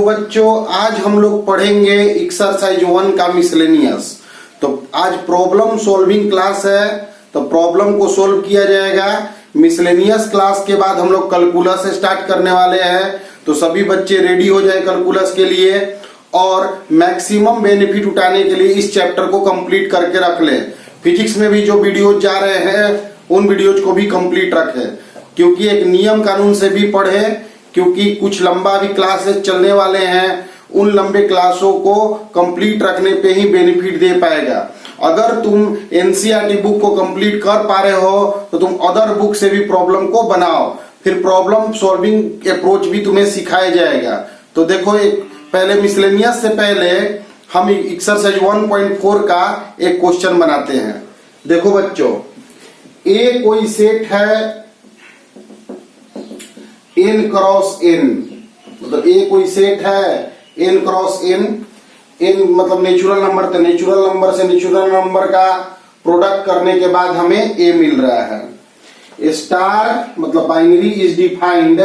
बच्चों, आज हम लोग पढ़ेंगे एक्सरसाइज 1 का मिसलेनियस। तो आज प्रॉब्लम सॉल्विंग क्लास है, तो प्रॉब्लम को सॉल्व किया जाएगा। मिसलेनियस क्लास के बाद हम लोग कैलकुलस स्टार्ट करने वाले हैं, तो सभी बच्चे रेडी हो जाए कैलकुलस के लिए और मैक्सिमम बेनिफिट उठाने के लिए इस चैप्टर को कंप्लीट करके रख ले। फिजिक्स में भी जो वीडियोज जा रहे हैं उन वीडियोज को भी कंप्लीट रखें, क्योंकि एक नियम कानून से भी पढ़े, क्योंकि कुछ लंबा भी क्लासेस चलने वाले हैं। उन लंबे क्लासों को कंप्लीट रखने पे ही बेनिफिट दे पाएगा। अगर तुम एनसीईआरटी बुक को कंप्लीट कर पा रहे हो तो तुम अदर बुक से भी प्रॉब्लम को बनाओ, फिर प्रॉब्लम सॉल्विंग अप्रोच भी तुम्हें सिखाया जाएगा। तो देखो, एक पहले मिसलेनियस से पहले हम एक्सरसाइज 1.4 का एक क्वेश्चन बनाते हैं। देखो बच्चों, ए कोई सेट है n क्रॉस n, मतलब ए कोई सेट है n क्रॉस n। n मतलब नेचुरल नंबर, तो नेचुरल नंबर से नेचुरल नंबर का प्रोडक्ट करने के बाद हमें a मिल रहा है। स्टार मतलब binary is defined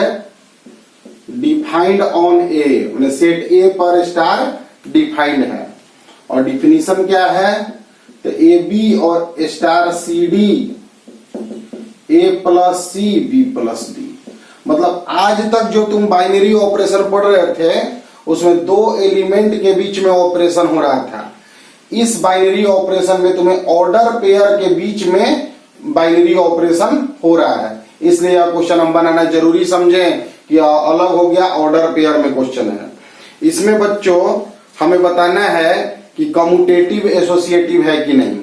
on a, मतलब सेट a पर स्टार डिफाइंड है। और डिफिनीशन क्या है, तो ए बी और star C D, A plus C B plus D. मतलब आज तक जो तुम बाइनरी ऑपरेशन पढ़ रहे थे उसमें दो एलिमेंट के बीच में ऑपरेशन हो रहा था। इस बाइनरी ऑपरेशन में तुम्हें ऑर्डर पेयर के बीच में बाइनरी ऑपरेशन हो रहा है, इसलिए यह क्वेश्चन हम बनाना जरूरी समझे कि अलग हो गया, ऑर्डर पेयर में क्वेश्चन है। इसमें बच्चों हमें बताना है कि कम्यूटेटिव एसोसिएटिव है कि नहीं।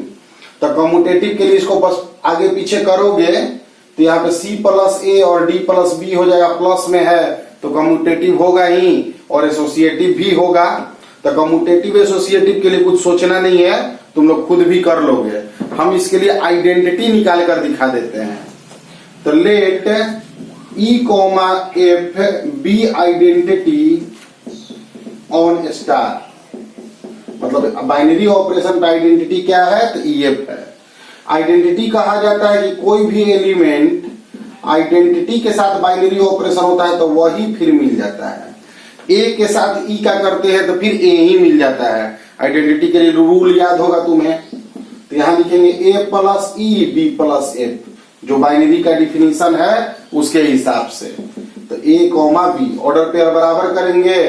तो कम्यूटेटिव के लिए इसको बस आगे पीछे करोगे तो यहाँ पे C प्लस ए और D प्लस बी हो जाएगा, प्लस में है तो कम्यूटेटिव होगा ही और एसोसिएटिव भी होगा। तो कम्यूटेटिव एसोसिएटिव के लिए कुछ सोचना नहीं है, तुम लोग खुद भी कर लोगे। हम इसके लिए आइडेंटिटी निकाल कर दिखा देते हैं। तो let E, F be identity on star, मतलब बाइनरी ऑपरेशन का आइडेंटिटी क्या है, तो EF है। आइडेंटिटी कहा जाता है कि कोई भी एलिमेंट आइडेंटिटी के साथ बाइनरी ऑपरेशन होता है तो वही फिर मिल जाता है। ए के साथ ई का करते हैं तो फिर ए ही मिल जाता है। आइडेंटिटी के लिए रूल याद होगा तुम्हें, तो यहां लिखेंगे A plus E B plus F, जो बाइनरी का डिफिनीशन है उसके हिसाब से। तो A comma B order pair बराबर करेंगे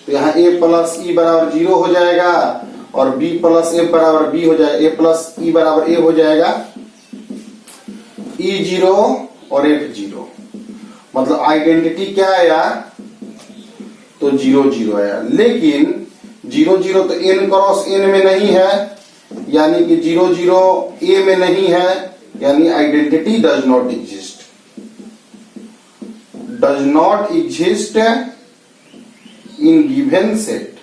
तो यहाँ ए प्लस ई बराबर 0 हो जाएगा और b प्लस एफ बराबर b हो जाएगा, a प्लस ई बराबर a हो जाएगा, e 0 और f 0। मतलब आइडेंटिटी क्या आया, तो 0 0 आया। लेकिन 0 0 तो n क्रॉस n में नहीं है, यानी कि 0 0 a में नहीं है, यानी identity does not exist in given set.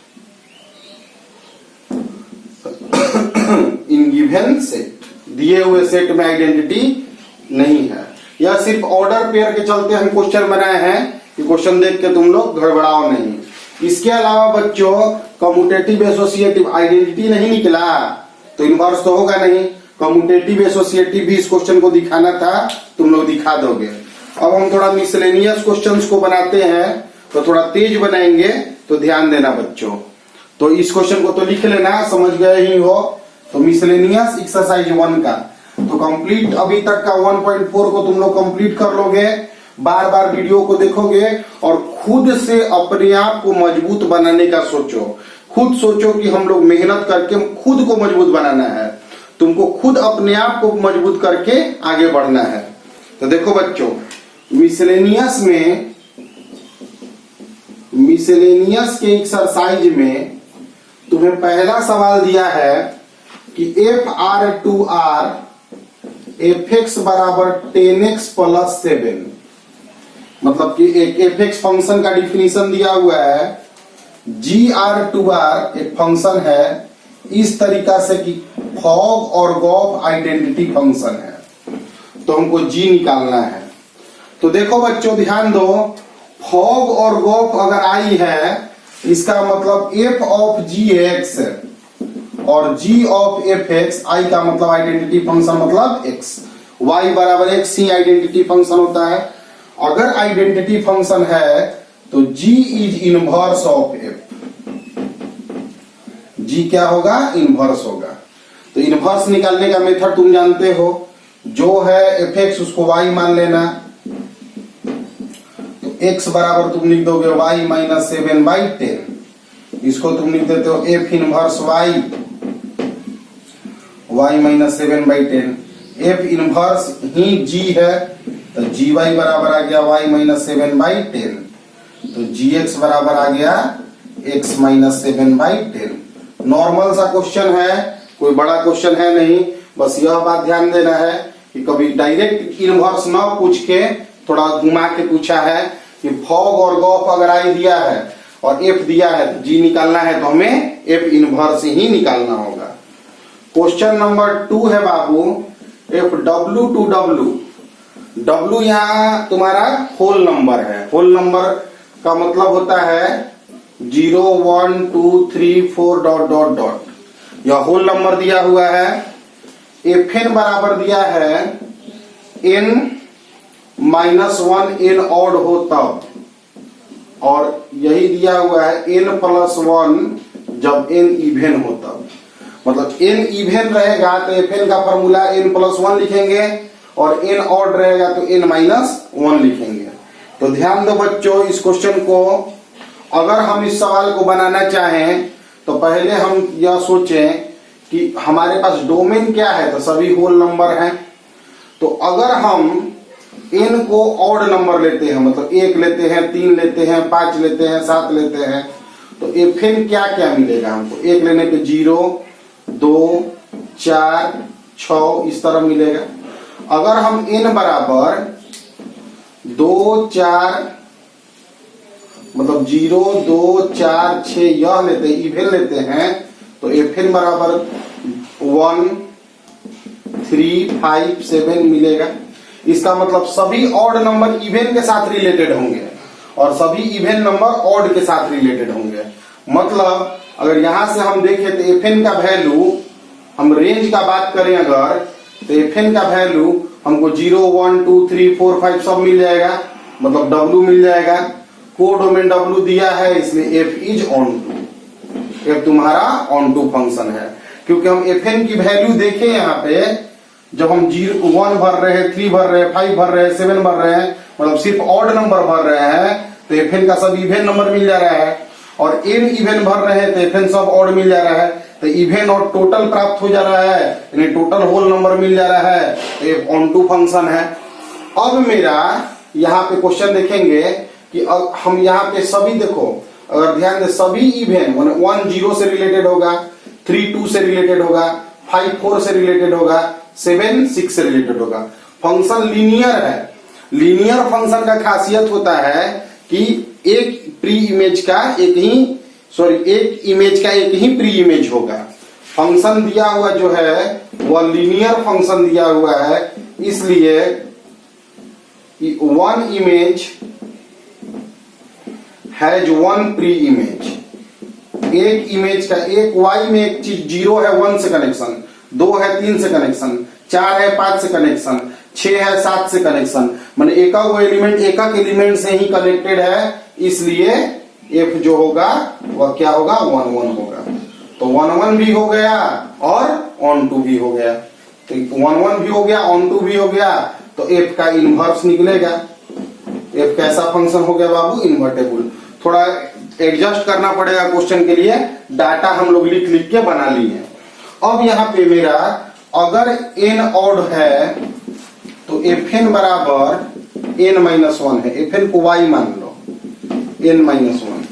In given set, दिए हुए सेट में आइडेंटिटी नहीं है। यह सिर्फ ऑर्डर पेयर के चलते हम क्वेश्चन बनाए हैं कि क्वेश्चन देख के तुम लोग गड़बड़ाओ नहीं। इसके अलावा बच्चों कम्यूटेटिव एसोसिएटिव आइडेंटिटी नहीं निकला तो इनवर्स तो होगा नहीं। कम्यूटेटिव एसोसिएटिव भी इस क्वेश्चन को दिखाना था, तुम लोग दिखा दोगे। अब हम थोड़ा मिसलेनियस क्वेश्चंस को बनाते हैं, तो थोड़ा तेज बनाएंगे, तो ध्यान देना बच्चों। तो इस क्वेश्चन को तो लिख लेना, समझ गए ही हो। तो मिसलेनियस एक्सरसाइज 1 का तो कंप्लीट, अभी तक का 1.4 को तुम लोग कंप्लीट कर लोगे। बार बार वीडियो को देखोगे और खुद से अपने आप को मजबूत बनाने का सोचो। खुद सोचो कि हम लोग मेहनत करके खुद को मजबूत बनाना है। तुमको खुद अपने आप को मजबूत करके आगे बढ़ना है। तो देखो बच्चों, मिसलेनियस के एक्सरसाइज में तुम्हें पहला सवाल दिया है कि FR2R fx बराबर 10x प्लस 7, मतलब कि एक fx फंक्शन का डिफिनीशन दिया हुआ है। GR2R एक फंक्शन है इस तरीका से कि फॉग और गॉफ आइडेंटिटी फंक्शन है, तो हमको G निकालना है। तो देखो बच्चों ध्यान दो, फॉग और गॉफ अगर आई है इसका मतलब f ऑफ gx और g ऑफ fx, i का मतलब आइडेंटिटी फंक्शन मतलब x, y बराबर x ही आइडेंटिटी फंक्शन होता है। अगर आइडेंटिटी फंक्शन है तो G is inverse of F। G क्या होगा? इनवर्स होगा। तो इनवर्स निकालने का मेथड तुम जानते हो, जो है fx उसको y मान लेना। तो x बराबर तुम लिख दोगे y माइनस 7/10। इसको तुम लिख देते हो f inverse y minus 7/10। f inverse ही g है, तो gy बराबर आ गया y माइनस 7/10। तो gx बराबर आ गया x माइनस 7/10। नॉर्मल सा क्वेश्चन है, कोई बड़ा क्वेश्चन है नहीं। बस यह बात ध्यान देना है कि कभी डायरेक्ट इनवर्स ना पूछ के थोड़ा घुमा के पूछा है कि फॉग और गॉफ अगर आई दिया है और f दिया है तो g निकालना है, तो हमें f इनवर्स ही निकालना होगा। क्वेश्चन नंबर 2 है बाबू, f w टू w यहाँ तुम्हारा होल नंबर है। होल नंबर का मतलब होता है 0 1 2 3 4 डॉट डॉट डॉट। यह होल नंबर दिया हुआ है। fn बराबर दिया है n माइनस 1 n ऑड हो तब, और यही दिया हुआ है n प्लस 1 जब n इवेन हो तब। मतलब n इवेन रहेगा तो fn का फॉर्मूला n प्लस 1 लिखेंगे, और n ऑड रहेगा तो n माइनस 1 लिखेंगे। तो ध्यान दो बच्चों, इस क्वेश्चन को अगर हम इस सवाल को बनाना चाहें तो पहले हम यह सोचें कि हमारे पास डोमेन क्या है, तो सभी होल नंबर हैं। तो अगर हम n को ऑड नंबर लेते हैं, मतलब 1 लेते हैं, 3 लेते हैं, 5 लेते हैं, 7 लेते हैं, तो fn क्या क्या मिलेगा हमको? 1 लेने पे 0 2 4 6 इस तरह मिलेगा। अगर हम n बराबर 2 4 मतलब 0 2 4 6 यह लेते हैं, इवेन लेते हैं, तो fn बराबर 1 3 5 7 मिलेगा। इसका मतलब सभी ऑड नंबर इवेन के साथ रिलेटेड होंगे और सभी इवेन नंबर ऑड के साथ रिलेटेड होंगे। मतलब अगर यहां से हम देखें तो fn का वैल्यू, हम रेंज का बात करें अगर, तो fn का वैल्यू हमको 0 1 2 3 4 5 सब मिल जाएगा, मतलब w मिल जाएगा। कोडोमेन w दिया है, इसलिए f is onto. f तुम्हारा ऑन टू फंक्शन है, क्योंकि हम fn की वैल्यू देखें यहाँ पे, जब हम 0 1 भर रहे हैं, 3 भर रहे हैं, 5 भर रहे हैं, 7 भर रहे हैं, मतलब सिर्फ ऑड नंबर भर रहे हैं, तो fn का सब इवेन नंबर मिल जा रहा है। और n इवेन भर रहे हैं तो fn सब ऑड मिल जा रहा है, तो इवेन और टोटल प्राप्त हो जा रहा है, यानी टोटल होल नंबर मिल जा रहा है, तो ये ऑन टू फंक्शन है। अब मेरा यहाँ पे क्वेश्चन देखेंगे कि हम यहाँ पे सभी देखो, अगर ध्यान दे, सभी इवेन 1 0 से रिलेटेड होगा, 3 2 से रिलेटेड होगा, 5 4 से रिलेटेड होगा, 7 6 से रिलेटेड होगा। फंक्शन लीनियर है। लीनियर फंक्शन का खासियत होता है कि एक प्री इमेज का एक इमेज का एक ही प्री इमेज होगा। फंक्शन दिया हुआ जो है वह लीनियर फंक्शन दिया हुआ है, इसलिए one image has one pre image. एक इमेज का, एक y में एक चीज 0 है 1 से कनेक्शन, 2 है 3 से कनेक्शन, 4 है 5 से कनेक्शन, 6 है 7 से कनेक्शन, माने एकक एलिमेंट एकक एलिमेंट से ही कनेक्टेड है, इसलिए f जो होगा वह क्या होगा? 1 1 होगा। तो 1 1 भी हो गया और ऑन टू भी हो गया। तो 1 1 भी हो गया, ऑन टू भी हो गया, तो f का इनवर्स निकलेगा। f कैसा फंक्शन हो गया बाबू? इन्वर्टेबल। थोड़ा एडजस्ट करना पड़ेगा क्वेश्चन के लिए, डाटा हम लोग लिख लिख के बना लिए। अब यहाँ पे मेरा अगर n ऑड है तो fn बराबर n माइनस 1 है। fn को y मान लो, n माइनस 1,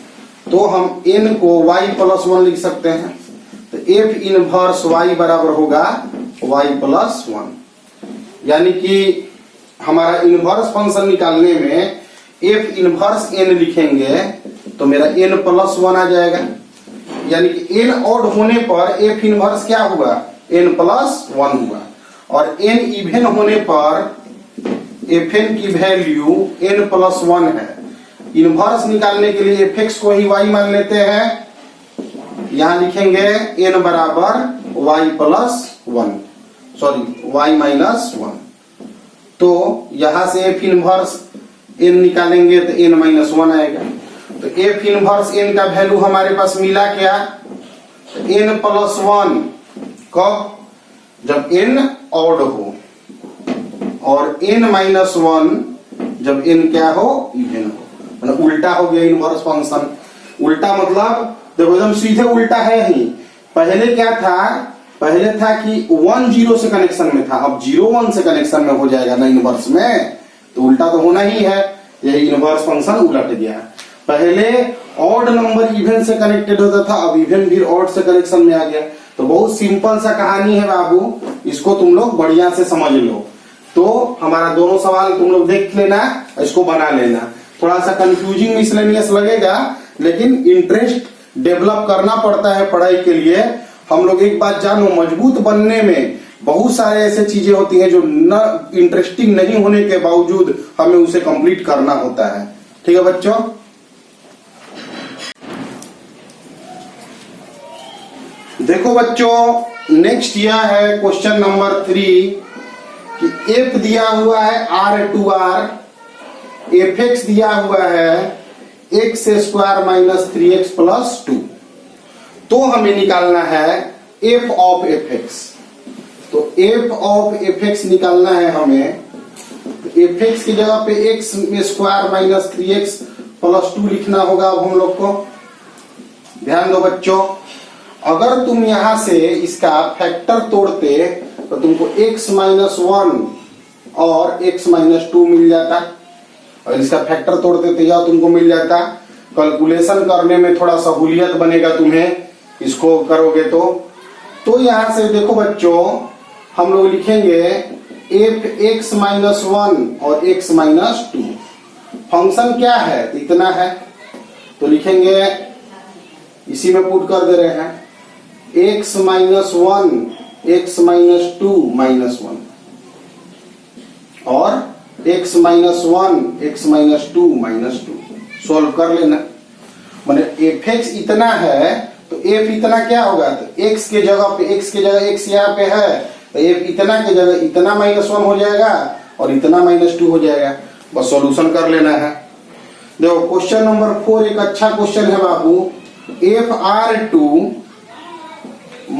तो हम n को y प्लस 1 लिख सकते हैं। तो f इनवर्स y बराबर होगा y प्लस 1। यानी कि हमारा इनवर्स फंक्शन निकालने में f इनवर्स n लिखेंगे तो मेरा n प्लस 1 आ जाएगा। यानी कि n ऑड होने पर f इनवर्स क्या हुआ? n प्लस 1 हुआ, और n इवेन होने पर fn की वैल्यू n प्लस 1 है। इनवर्स निकालने के लिए fx को ही y मान लेते हैं, यहां लिखेंगे n बराबर y plus 1, sorry y minus 1। तो यहां से f इनवर्स n निकालेंगे तो n माइनस 1 आएगा। तो एफ इनवर्स एन का वैल्यू हमारे पास मिला क्या, n प्लस 1 कब, जब n ऑड हो, और n माइनस 1 जब n क्या हो, इवन हो। मतलब उल्टा हो गया इनवर्स फंक्शन। उल्टा मतलब देखो एकदम सीधे उल्टा है ही। पहले क्या था, पहले था कि 1 0 से कनेक्शन में था, अब 0 1 से कनेक्शन में हो जाएगा ना इनवर्स में, तो उल्टा तो होना ही है। यही इनवर्स फंक्शन उलट गया। पहले ऑड नंबर इवन से कनेक्टेड होता था, अब इवन भी ऑड से कनेक्शन में आ गया। तो बहुत सिंपल सा कहानी है बाबू, इसको तुम लोग बढ़िया से समझ लो। तो हमारा दोनों सवाल तुम लोग देख लेना, इसको बना लेना। थोड़ा सा कंफ्यूजिंग मिसलेनियस लगेगा, लेकिन इंटरेस्ट डेवलप करना पड़ता है पढ़ाई के लिए। हम लोग एक बात जानो, मजबूत बनने में बहुत सारे ऐसे चीजें होती हैं जो न इंटरेस्टिंग नहीं होने के बावजूद हमें उसे कंप्लीट करना होता है। ठीक है बच्चों, देखो बच्चों नेक्स्ट यह है क्वेश्चन नंबर 3 कि एफ दिया हुआ है R2R, एफ एक्स दिया हुआ है x square minus 3x plus 2। तो हमें निकालना है एफ ऑफ एफ एक्स। तो एफ ऑफ एफ एक्स निकालना है हमें। एफ एक्स की जगह पे x square minus 3x plus 2 लिखना होगा। अब हम लोग को ध्यान दो बच्चों, अगर तुम यहां से इसका फैक्टर तोड़ते तो तुमको x माइनस 1 और x माइनस 2 मिल जाता, और इसका फैक्टर तोड़ते तो यह तुमको मिल जाता। कैलकुलेशन करने में थोड़ा सहूलियत बनेगा तुम्हें, इसको करोगे तो यहां से देखो बच्चों, हम लोग लिखेंगे एफ एक्स माइनस 1 और x माइनस 2। फंक्शन क्या है, इतना है, तो लिखेंगे, इसी में पुट कर दे रहे हैं, x minus 1 x minus 2 minus 1, और x minus 1 x minus 2 minus 2। Solve कर लेना। माने एफ एक्स इतना है तो एफ इतना क्या होगा, तो x के जगह पे x यहाँ पे है, तो एफ इतना के जगह इतना माइनस 1 हो जाएगा और इतना माइनस 2 हो जाएगा। बस सॉल्यूशन कर लेना है। देखो क्वेश्चन नंबर 4 एक अच्छा क्वेश्चन है बाबू। एफ R2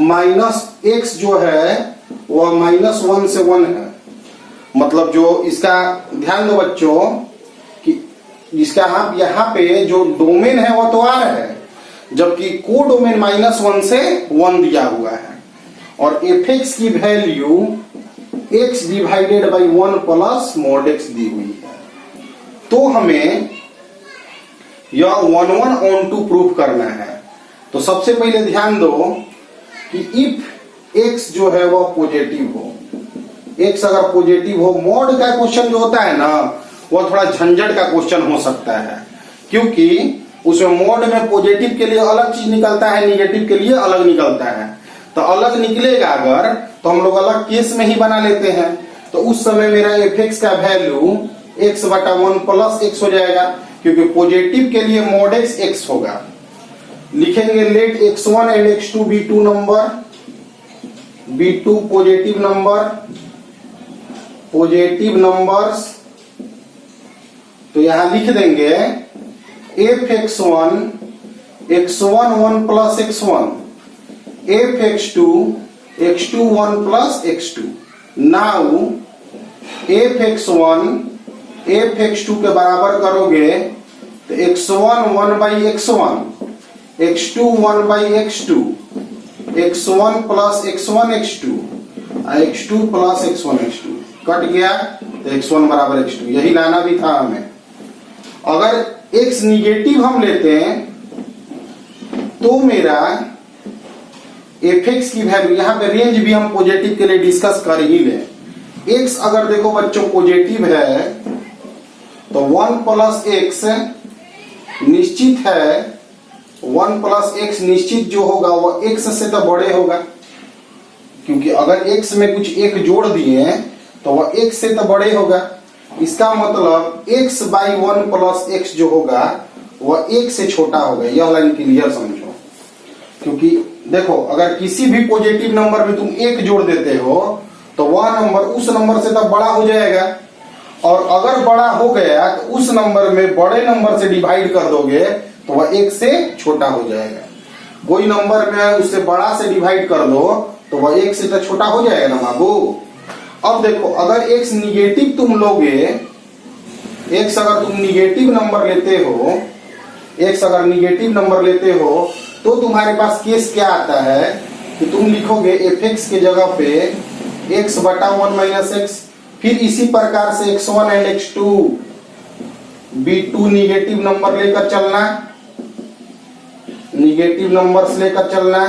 माइनस एक्स जो है वह माइनस 1 से 1 है। मतलब जो इसका ध्यान दो बच्चों कि इसका यहाँ पे जो डोमेन है वो तो R है, जबकि को डोमेन माइनस 1 से 1 दिया हुआ है, और एफ एक्स की value x divided by 1 plus mod x दी हुई है। तो हमें यह 1 1 ऑन टू प्रूफ करना है। तो सबसे पहले ध्यान दो कि इफ x जो है वह पॉजिटिव हो, x अगर पॉजिटिव हो, मॉड का क्वेश्चन जो होता है ना वह थोड़ा झंझट का क्वेश्चन हो सकता है, क्योंकि उसमें मॉड में पॉजिटिव के लिए अलग चीज निकलता है, निगेटिव के लिए अलग निकलता है। तो अलग निकलेगा अगर, तो हम लोग अलग केस में ही बना लेते हैं। तो उस समय मेरा एफ एक्स का वैल्यू x बटा 1 प्लस x हो जाएगा, क्योंकि पॉजिटिव के लिए मॉड x होगा। लिखेंगे let x1 and x2 be two number, b2 positive numbers. तो यहां लिख देंगे F x1 1 plus x1, F x2 1 plus x2। Now F x2 के बराबर करोगे तो x1 1 by x1, x2 1 by x2, x1 plus x1 x2, x2 plus x1 x2 cut गया, तो x1 बराबर x2 यही लाना भी था हमें। अगर x निगेटिव हम लेते हैं तो मेरा एफ एक्स की वैल्यू, यहां पे रेंज भी हम पॉजिटिव के लिए डिस्कस कर ही ले। x अगर देखो बच्चों पॉजिटिव है तो 1 प्लस x निश्चित है, 1 प्लस x निश्चित जो होगा वो x से तो बड़े होगा, क्योंकि अगर x में कुछ एक जोड़ दिए तो वह x से तो बड़े होगा। इसका मतलब x बाई 1 प्लस x जो होगा वह 1 से छोटा होगा। यह लाइन क्लियर समझो, क्योंकि देखो अगर किसी भी पॉजिटिव नंबर में तुम 1 जोड़ देते हो तो वह नंबर उस नंबर से तो बड़ा हो जाएगा, और अगर बड़ा हो गया तो उस नंबर में बड़े नंबर से डिवाइड कर दोगे तो वह 1 से छोटा हो जाएगा। कोई नंबर में उससे बड़ा से डिवाइड कर दो तो वह 1 से तो छोटा हो जाएगा ना बाबू। अब देखो अगर x निगेटिव तुम लोगे, x अगर तुम निगेटिव नंबर लेते हो, x अगर निगेटिव नंबर लेते हो तो तुम्हारे पास केस क्या आता है कि तुम लिखोगे fx के जगह पे x बटा 1 माइनस x, फिर इसी प्रकार से x1 and x2 b2 negative number लेकर चलना, निगेटिव नंबर्स लेकर चलना,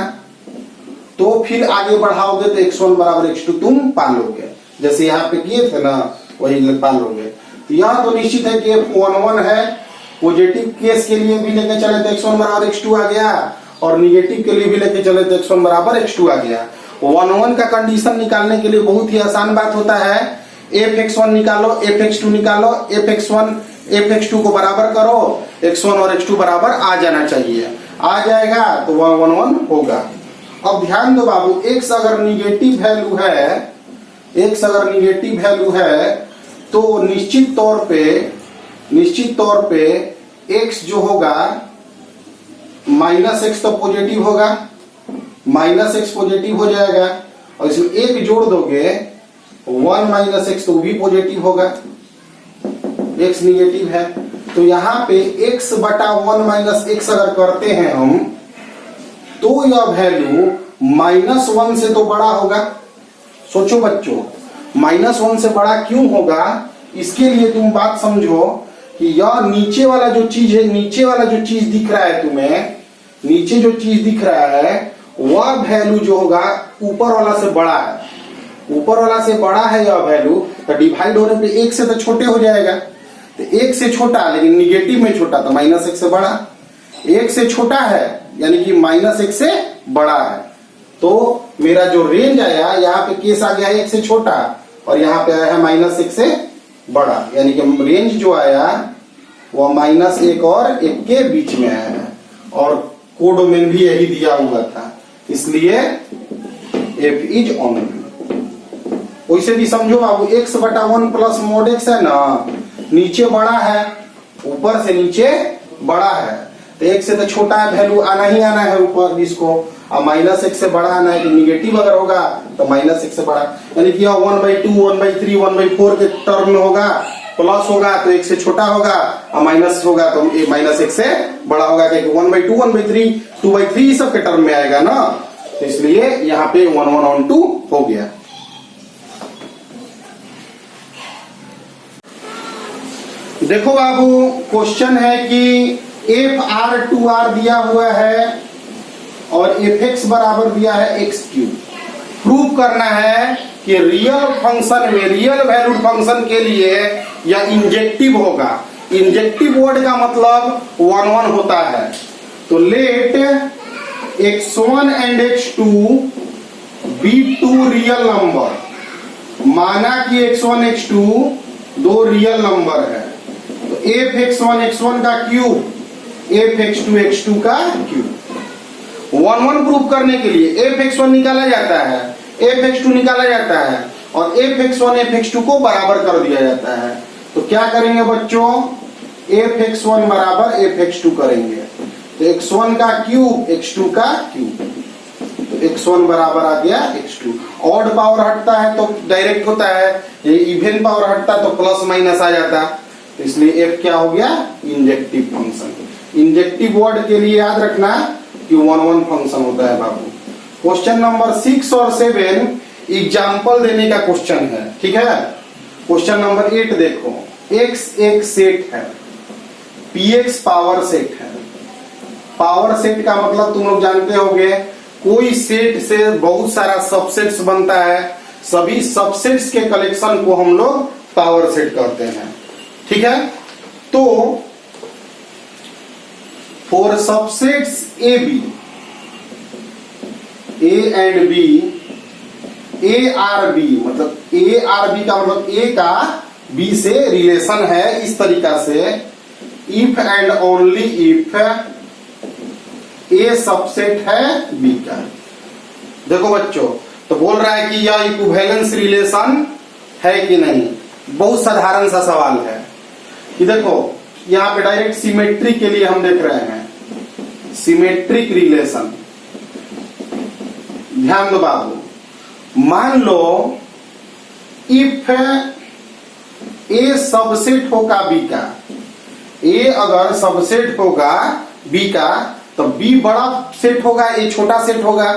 तो फिर आगे बढ़ाओगे तो x1 बराबर x2 तुम पालोगे, जैसे यहाँ पे किए थे ना वही पालोगे। तो यह तो निश्चित है कि f11 है, पॉजिटिव केस के लिए भी लेके चले तो x1 बराबर x2 आ गया, और निगेटिव के लिए भी लेके चले तो x1 बराबर x2 आ गया। 1 का कंडीशन निकालने के लिए बहुत ही आसान बात होता है, fx1 निकालो, fx2 निकालो, fx2 को बराबर करो, x1 और x2 बराबर आ जाना चाहिए, आ जाएगा तो 1 होगा। अब ध्यान दो बाबू, x अगर निगेटिव वैल्यू है, x अगर निगेटिव वैल्यू है तो निश्चित तौर पे x जो होगा माइनस x तो पॉजिटिव होगा, माइनस x पॉजिटिव हो जाएगा, और इसमें 1 जोड़ दोगे 1 माइनस x तो भी पॉजिटिव होगा, x निगेटिव है। तो यहाँ पे x बटा 1 माइनस x अगर करते हैं हम तो यह वैल्यू -1 से तो बड़ा होगा। सोचो बच्चों, -1 से बड़ा क्यों होगा, इसके लिए तुम बात समझो कि यह नीचे वाला जो चीज है, नीचे वाला जो चीज दिख रहा है तुम्हें, नीचे जो चीज दिख रहा है वह वैल्यू जो होगा ऊपर वाला से बड़ा है, ऊपर वाला से बड़ा है यह वैल्यू, तो डिवाइड होने पे 1 से तो छोटे हो जाएगा। तो 1 से छोटा लेकिन निगेटिव में छोटा तो -1 से बड़ा, 1 से छोटा है यानी कि -1 से बड़ा है। तो मेरा जो रेंज आया यहाँ पे केस आ गया 1 से छोटा, और यहाँ पे आया है -1 से बड़ा, यानी कि रेंज जो आया वह -1 और 1 के बीच में आया है, और कोड में भी यही दिया हुआ था, इसलिए f इज ऑनली। वैसे भी समझो बाबू, x बटा 1 प्लस मोड x है ना, नीचे बड़ा है, ऊपर से नीचे बड़ा है, तो 1 से तो छोटा है वैल्यू आना ही आना है ऊपर इसको, और -1 से बड़ा आना है, निगेटिव अगर होगा तो -1 से बड़ा, यानी कि 1/2 1/3 1/4 के टर्म में होगा, प्लस होगा तो 1 से छोटा होगा, और माइनस होगा तो -1 से बड़ा होगा, क्योंकि 1/2 1/3 2/3 सब के टर्म में आएगा ना, तो इसलिए यहाँ पे 1 on 2 हो गया। देखो बाबू, क्वेश्चन है कि FR2R दिया हुआ है और fx बराबर दिया है x3। प्रूव करना है कि रियल फंक्शन में, रियल वैल्यूड फंक्शन के लिए यह इंजेक्टिव होगा। इंजेक्टिव वर्ड का मतलब 1 होता है। तो let x1 and x2 be 2 real number, माना कि x1 x2 दो रियल नंबर है, तो fx1 x1 का क्यूब fx2 x2 का क्यूब। 1 प्रूफ करने के लिए fx1 निकाला जाता है, fx2 निकाला जाता है, और fx1 fx2 को बराबर कर दिया जाता है। तो क्या करेंगे बच्चों, fx1 बराबर fx2 करेंगे, तो x1 का क्यूब x2 का क्यूब, तो x1 बराबर आ गया x2। ऑड पावर हटता है तो डायरेक्ट होता है, ये इवन पावर हटता तो प्लस माइनस आ जाता, तो इसलिए f क्या हो गया, इंजेक्टिव फंक्शन। इंजेक्टिव वर्ड के लिए याद रखना कि 1 फंक्शन होता है बाबू। क्वेश्चन नंबर 6 और 7 एग्जाम्पल देने का क्वेश्चन है, ठीक है। क्वेश्चन नंबर 8 देखो, x एक सेट है, px पावर सेट है। पावर सेट का मतलब तुम लोग जानते होंगे, कोई सेट से बहुत सारा सबसेट्स बनता है, सभी सबसेट्स के कलेक्शन को हम लोग पावर सेट करते हैं, ठीक है। तो for subsets A B, A and B, A or B, मतलब ए आर बी का मतलब ए का बी से रिलेशन है इस तरीका से, if and only if A subset है बी का। देखो बच्चों, तो बोल रहा है कि यह इक्विवेलेंस रिलेशन है कि नहीं। बहुत साधारण सा सवाल है कि देखो यहाँ पे डायरेक्ट सिमेट्री के लिए हम देख रहे हैं, सिमेट्रिक रिलेशन। ध्यान दो बाबू, मान लो इफ ए सबसेट होगा बी का, ए अगर सबसेट होगा बी का तो बी बड़ा सेट होगा, ए छोटा सेट होगा।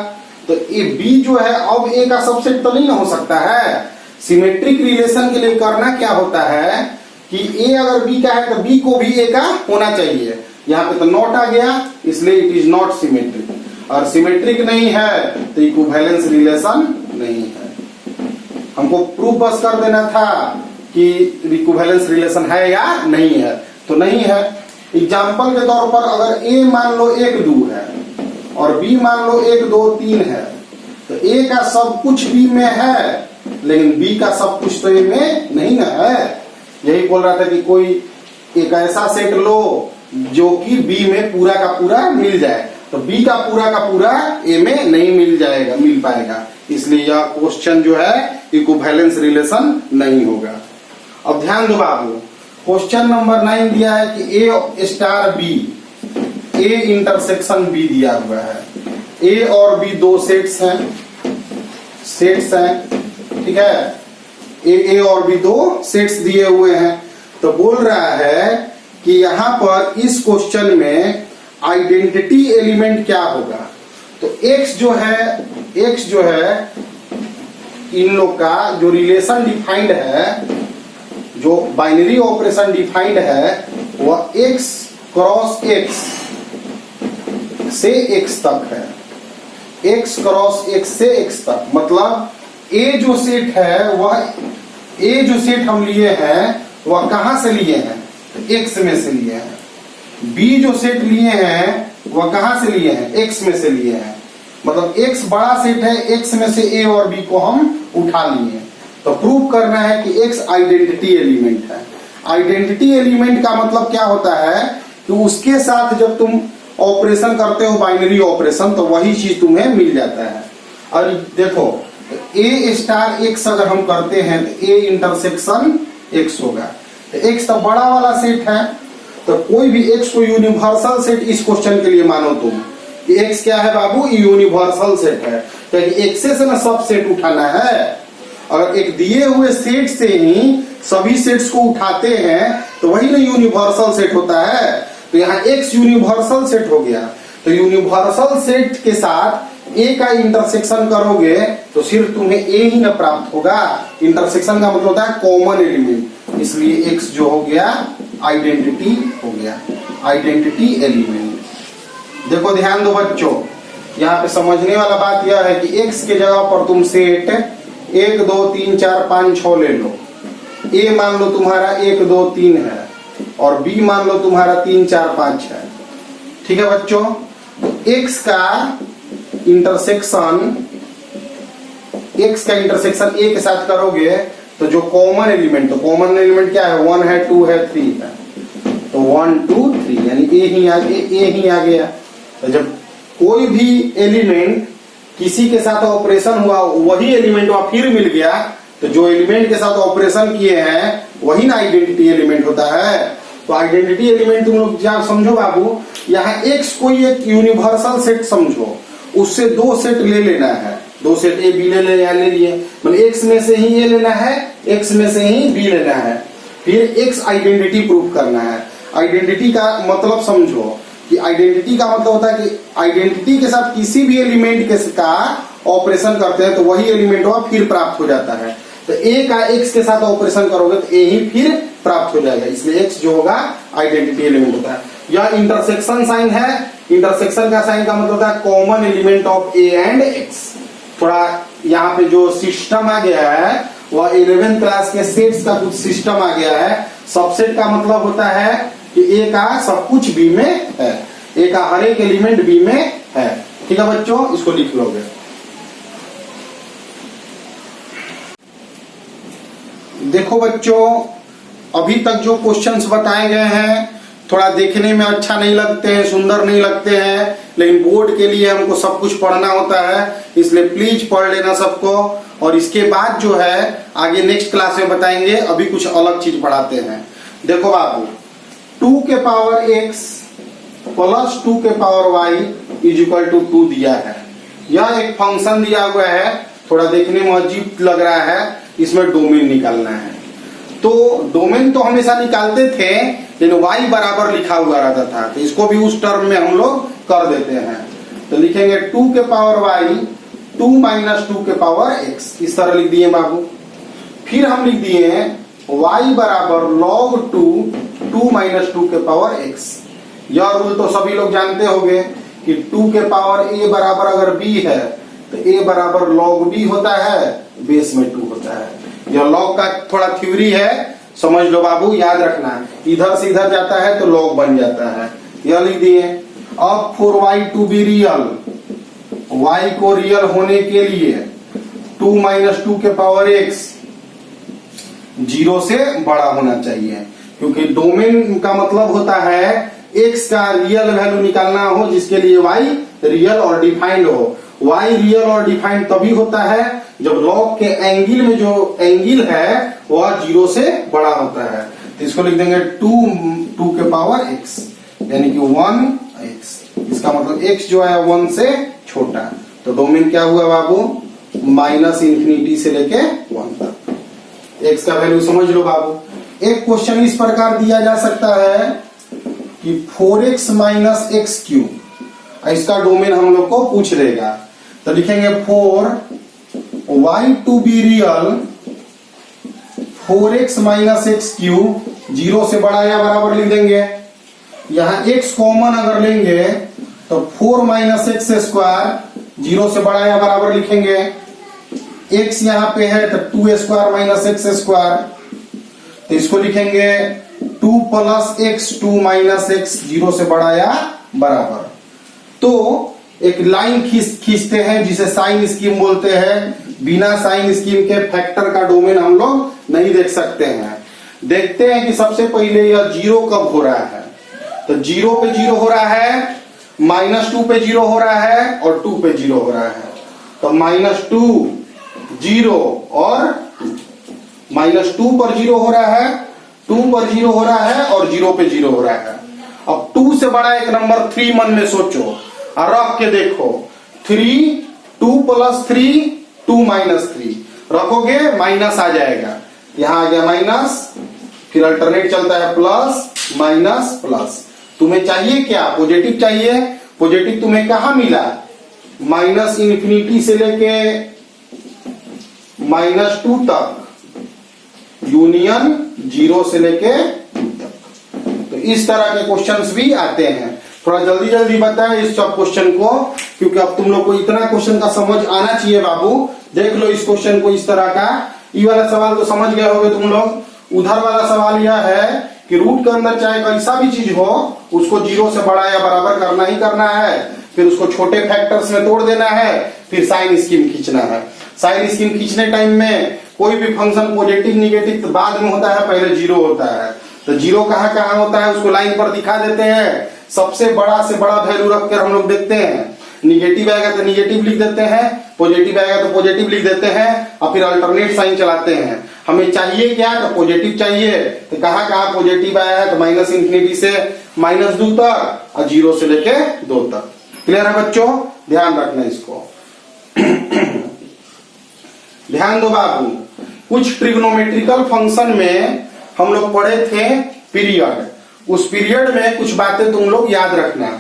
तो ए बी जो है अब ए का सबसेट तो नहीं ना हो सकता है। सिमेट्रिक रिलेशन के लिए करना क्या होता है कि ए अगर बी का है तो बी को भी ए का होना चाहिए। यहाँ पे तो नॉट आ गया, इसलिए इट इज नॉट सिमेट्रिक। और सिमेट्रिक नहीं है तो इक्विवेलेंस रिलेशन नहीं है। हमको प्रूफ बस कर देना था कि इक्विवेलेंस रिलेशन है या नहीं है, तो नहीं है। एग्जाम्पल के तौर पर अगर ए मान लो 1 2 है और बी मान लो 1 2 3 है, तो ए का सब कुछ बी में है लेकिन बी का सब कुछ तो ए में नहीं ना है। यही बोल रहा था कि कोई एक ऐसा सेट लो जो कि बी में पूरा का पूरा मिल जाए, तो बी का पूरा ए में नहीं मिल पाएगा। इसलिए यह क्वेश्चन जो है इक्विवेलेंस रिलेशन नहीं होगा। अब ध्यान दो बाबू, क्वेश्चन नंबर 9 दिया है कि A star B, A intersection B दिया हुआ है। ए और बी दो सेट्स हैं, ठीक है। ए और बी दो सेट्स दिए हुए हैं। तो बोल रहा है कि यहां पर इस क्वेश्चन में आइडेंटिटी एलिमेंट क्या होगा। तो x जो है इन लोग का जो रिलेशन डिफाइंड है, जो बाइनरी ऑपरेशन डिफाइंड है, वह x क्रॉस x से x तक है। x क्रॉस x से x तक मतलब a जो सेट है वह a जो सेट हम लिए हैं वह कहां से लिए हैं, x में से लिए हैं। b जो सेट लिए हैं वह कहां से लिए हैं, x में से लिए हैं। मतलब x बड़ा सेट है, x में से a और b को हम उठा लिए। तो प्रूव करना है कि x आइडेंटिटी एलिमेंट है। आइडेंटिटी एलिमेंट का मतलब क्या होता है कि उसके साथ जब तुम ऑपरेशन करते हो बाइनरी ऑपरेशन, तो वही चीज तुम्हें मिल जाता है। और देखो a स्टार x अगर हम करते हैं तो a इंटरसेक्शन x होगा। तो x तो बड़ा वाला सेट है, तो कोई भी x को यूनिवर्सल सेट इस क्वेश्चन के लिए मानो तुम कि x क्या है बाबू, यूनिवर्सल सेट है। तो x से ना सब सेट उठाना है। अगर एक दिए हुए सेट से ही सभी सेट्स को उठाते हैं तो वही ना यूनिवर्सल सेट होता है। तो यहाँ x यूनिवर्सल सेट हो गया। तो यूनिवर्सल सेट के साथ a का इंटरसेक्शन करोगे तो सिर्फ तुम्हें a ही ना प्राप्त होगा। इंटरसेक्शन का मतलब होता है कॉमन एलिमेंट, इसलिए x जो हो गया आइडेंटिटी हो गया, आइडेंटिटी एलिमेंट। देखो ध्यान दो बच्चों, यहाँ पे समझने वाला बात यह है कि x के जगह पर तुम सेट 1 2 3 4 5 6 ले लो। a मान लो तुम्हारा 1 2 3 है और b मान लो तुम्हारा 3 4 5 है। ठीक है बच्चों, तो x का इंटरसेक्शन a के साथ करोगे तो जो कॉमन एलिमेंट, तो कॉमन एलिमेंट क्या है, 1 है 2 है 3 है। तो 1 2 3 यानी a ही आ गया। तो जब कोई भी एलिमेंट किसी के साथ ऑपरेशन हुआ वही एलिमेंट वहां फिर मिल गया, तो जो एलिमेंट के साथ ऑपरेशन किए हैं वही ना आइडेंटिटी एलिमेंट होता है। तो आइडेंटिटी एलिमेंट तुम लोग क्या समझो बाबू, यहाँ x कोई एक यूनिवर्सल सेट समझो, उससे दो सेट ले लेना है। दो सेट a b ले लिए, मतलब x में से ही a लेना है, x में से ही b लेना है। फिर x आइडेंटिटी प्रूव करना है। आइडेंटिटी का मतलब समझो कि आइडेंटिटी का मतलब होता है कि आइडेंटिटी के साथ किसी भी एलिमेंट के का ऑपरेशन करते हैं तो वही एलिमेंट वहां फिर प्राप्त हो जाता है। तो a का x के साथ ऑपरेशन करोगे तो a ही फिर प्राप्त हो जाएगा, इसलिए x जो होगा आइडेंटिटी एलिमेंट होता है। यह इंटरसेक्शन साइन है। इंटरसेक्शन का साइन का मतलब होता है common element of a and x। थोड़ा यहाँ पे जो सिस्टम आ गया है वह 11th क्लास के सेट्स का कुछ सिस्टम आ गया है। सबसेट का मतलब होता है कि a का सब कुछ b में है, a का हर एक एलिमेंट b में है। ठीक है बच्चों, इसको लिख लोगे। देखो बच्चों, अभी तक जो क्वेश्चंस बताए गए हैं थोड़ा देखने में अच्छा नहीं लगते हैं, सुंदर नहीं लगते हैं, लेकिन बोर्ड के लिए हमको सब कुछ पढ़ना होता है, इसलिए प्लीज पढ़ लेना सबको। और इसके बाद जो है आगे नेक्स्ट क्लास में बताएंगे, अभी कुछ अलग चीज पढ़ाते हैं। देखो बाबू, 2 के पावर x प्लस 2 के power y is equal to 2 दिया है। यह एक फंक्शन दिया हुआ है, थोड़ा देखने में अजीब लग रहा है, इसमें डोमेन निकालना है। तो डोमेन तो हमेशा निकालते थे, लेकिन y बराबर लिखा हुआ रहता था, तो इसको भी उस टर्म में हम लोग कर देते हैं। तो लिखेंगे 2 के पावर y 2 माइनस 2 के पावर x, इस तरह लिख दिए बाबू। फिर हम लिख दिए y बराबर log 2 माइनस 2 के पावर x। यह रूल तो सभी लोग जानते होंगे कि 2 के पावर a बराबर अगर b है तो a बराबर log b होता है, बेस में 2 होता है। यह log का थोड़ा थ्योरी है, समझ लो बाबू, याद रखना। इधर से इधर जाता है तो log बन जाता है। यह लिख दिए। अब for y to be real, y को रियल होने के लिए 2 माइनस 2 के पावर x 0 से बड़ा होना चाहिए, क्योंकि डोमेन का मतलब होता है x का रियल वैल्यू निकालना हो जिसके लिए y रियल और डिफाइंड हो। y रियल और डिफाइंड तभी होता है जब log के एंगल में जो एंगल है वह 0 से बड़ा होता है। तो इसको लिख देंगे 2 के पावर x, यानी कि 1x। इसका मतलब x जो है 1 से छोटा। तो डोमेन क्या हुआ बाबू, माइनस इंफिनिटी से लेके 1 तक। x का वैल्यू समझ लो बाबू। एक क्वेश्चन इस प्रकार दिया जा सकता है कि 4x माइनस एक्स क्यूब, इसका डोमेन हम लोग को पूछ लेगा। तो लिखेंगे for y to be real 4x minus x cube 0 से बड़ा या बराबर लिख देंगे। यहां x कॉमन अगर लेंगे तो 4 माइनस एक्स स्क्वायर 0 से बड़ा या बराबर लिखेंगे। x यहां पे है तो 2 स्क्वायर माइनस एक्स स्क्वायर, तो इसको लिखेंगे 2 प्लस एक्स 2 माइनस एक्स 0 से बड़ा या बराबर। तो एक लाइन खींचते हैं जिसे साइन स्कीम बोलते हैं। बिना साइन स्कीम के फैक्टर का डोमेन हम लोग नहीं देख सकते हैं। देखते हैं कि सबसे पहले यह 0 कब हो रहा है। तो 0 पे 0 हो रहा है, -2 पे 0 हो रहा है और 2 पे 0 हो रहा है। तो -2 0 और -2 पर 0 हो रहा है, 2 पर 0 हो रहा है और 0 पे 0 हो रहा है। अब 2 से बड़ा एक नंबर 3 मन में सोचो और रख के देखो। 3 2 प्लस 3 2 माइनस 3 रखोगे माइनस आ जाएगा, यहां आ गया माइनस, फिर अल्टरनेट चलता है प्लस माइनस प्लस। तुम्हें चाहिए क्या, पॉजिटिव चाहिए। पॉजिटिव तुम्हें कहां मिला, माइनस इंफिनिटी से लेके -2 तक, यूनियन 0 से लेके 2 तक। तो इस तरह के क्वेश्चंस भी आते हैं। थोड़ा जल्दी जल्दी बताएं इस सब क्वेश्चन को, क्योंकि अब तुम लोग को इतना क्वेश्चन का समझ आना चाहिए बाबू। देख लो इस क्वेश्चन को इस तरह का। ये वाला सवाल तो समझ गए होगे तुम लोग। उधर वाला सवाल यह है कि रूट के अंदर चाहे कैसा भी चीज हो उसको 0 से बड़ा या बराबर करना ही करना है, फिर उसको छोटे फैक्टर्स में तोड़ देना है, फिर साइन स्कीम खींचना है। साइन स्कीम खींचने टाइम में कोई भी फंक्शन पॉजिटिव निगेटिव तो बाद में होता है, पहले 0 होता है। तो 0 कहाँ कहाँ होता है उसको लाइन पर दिखा देते हैं। सबसे बड़ा से बड़ा वैल्यू रखकर हम लोग देखते हैं। निगेटिव आएगा तो निगेटिव लिख देते हैं, पॉजिटिव आएगा तो पॉजिटिव लिख देते हैं और फिर अल्टरनेट साइन चलाते हैं। हमें चाहिए क्या, तो पॉजिटिव चाहिए। तो कहाँ कहाँ पॉजिटिव आया है, तो माइनस इंफिनिटी से -2 तक और 0 से लेके 2 तक। क्लियर है बच्चों, ध्यान रखना इसको। ध्यान दो बाबू, कुछ ट्रिग्नोमेट्रिकल फंक्शन में हम लोग पढ़े थे पीरियड। उस पीरियड में कुछ बातें तुम लोग याद रखना,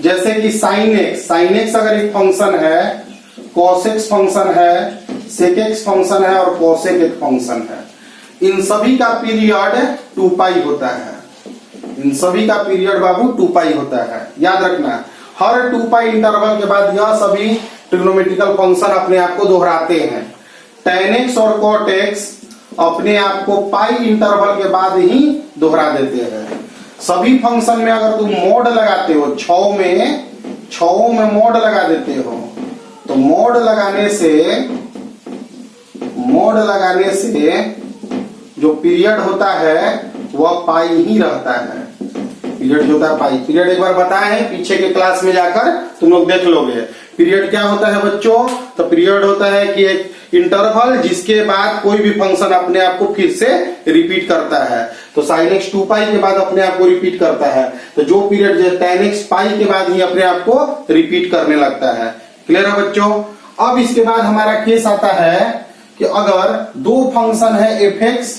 जैसे कि साइन एक्स अगर एक फंक्शन है, कॉस एक्स फंक्शन है, सेक एक्स फंक्शन है और कॉसेक एक फंक्शन है। इन सभी का पीरियड 2 पाई होता है। इन सभी का पीरियड बाबू 2 पाई होता है, याद रखना। हर 2 पाई इंटरवल के बाद यह सभी ट्रिग्नोमेट्रिकल फंक्शन अपने आप को दोहराते हैं। tan x और cot x अपने आप को पाई इंटरवल के बाद ही दोहरा देते हैं। सभी फंक्शन में अगर तुम मोड लगाते हो, 6 में मोड लगा देते हो, तो मोड लगाने से जो पीरियड होता है वह पाई ही रहता है। पीरियड जो होता है पाई, पीरियड एक बार बताए हैं पीछे के क्लास में जाकर तुम लोग देख लोगे। पीरियड क्या होता है बच्चों? तो पीरियड होता है कि एक इंटरवल जिसके बाद कोई भी फंक्शन अपने आप को फिर से रिपीट करता है। तो sin x 2 पाई के बाद अपने आप को रिपीट करता है, तो जो पीरियड tan x पाई के बाद ही अपने आप को रिपीट करने लगता है। क्लियर है बच्चों? अब इसके बाद हमारा केस आता है कि अगर दो फंक्शन है fx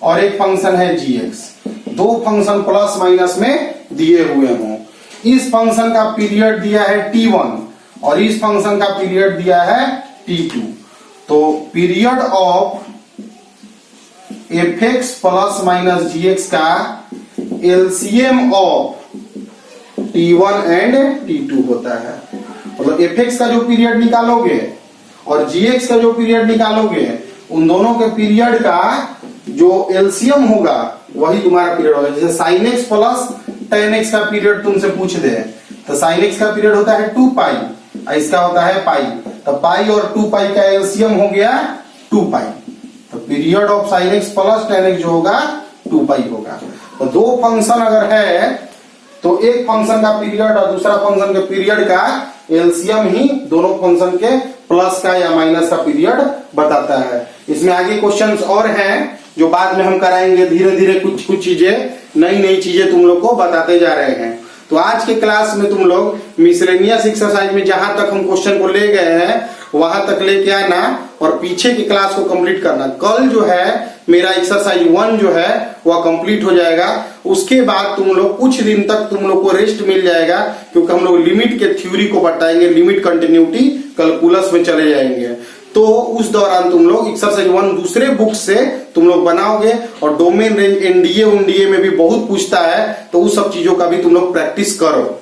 और एक फंक्शन है gx, दो फंक्शन प्लस माइनस में दिए हुए हों, इस फंक्शन का पीरियड दिया है t1 और इस फंक्शन का पीरियड दिया है t2, तो period of fx plus minus gx का LCM of t1 and t2 होता है। मतलब fx का जो पीरियड निकालोगे और gx का जो पीरियड निकालोगे, उन दोनों के पीरियड का जो एलसीएम होगा वही तुम्हारा पीरियड होगा। जैसे sin x plus tan x का पीरियड तुमसे पूछ दे, तो sin x का पीरियड होता है 2 पाई, इसका होता है पाई, तो पाई और 2 पाई का एलसीएम हो गया 2 पाई, तो period of sin x plus tan x जो होगा 2 पाई होगा। तो दो फंक्शन अगर है तो एक फंक्शन का पीरियड और दूसरा फंक्शन के पीरियड का एलसीएम ही दोनों फंक्शन के प्लस का या माइनस का पीरियड बताता है। इसमें आगे क्वेश्चंस और हैं जो बाद में हम कराएंगे, धीरे धीरे कुछ कुछ चीजें, नई नई चीजें तुम लोग को बताते जा रहे हैं। तो आज के क्लास में तुम लोग मिसलेनियस एक्सरसाइज में जहां तक हम क्वेश्चन को ले गए हैं वहां तक लेके आना और पीछे की क्लास को कंप्लीट करना। कल जो है मेरा एक्सरसाइज 1 जो है वह कंप्लीट हो जाएगा, उसके बाद तुम लोग कुछ दिन तक तुम लोग को रेस्ट मिल जाएगा, क्योंकि हम लोग लिमिट के थ्योरी को बताएंगे, लिमिट कंटिन्यूटी कैलकुलस में चले जाएंगे। तो उस दौरान तुम लोग एक्सरसाइज 1 दूसरे बुक से तुम लोग बनाओगे, और डोमेन रेंज एनडीए उनडीए में भी बहुत पूछता है, तो उस सब चीजों का भी तुम लोग प्रैक्टिस करो।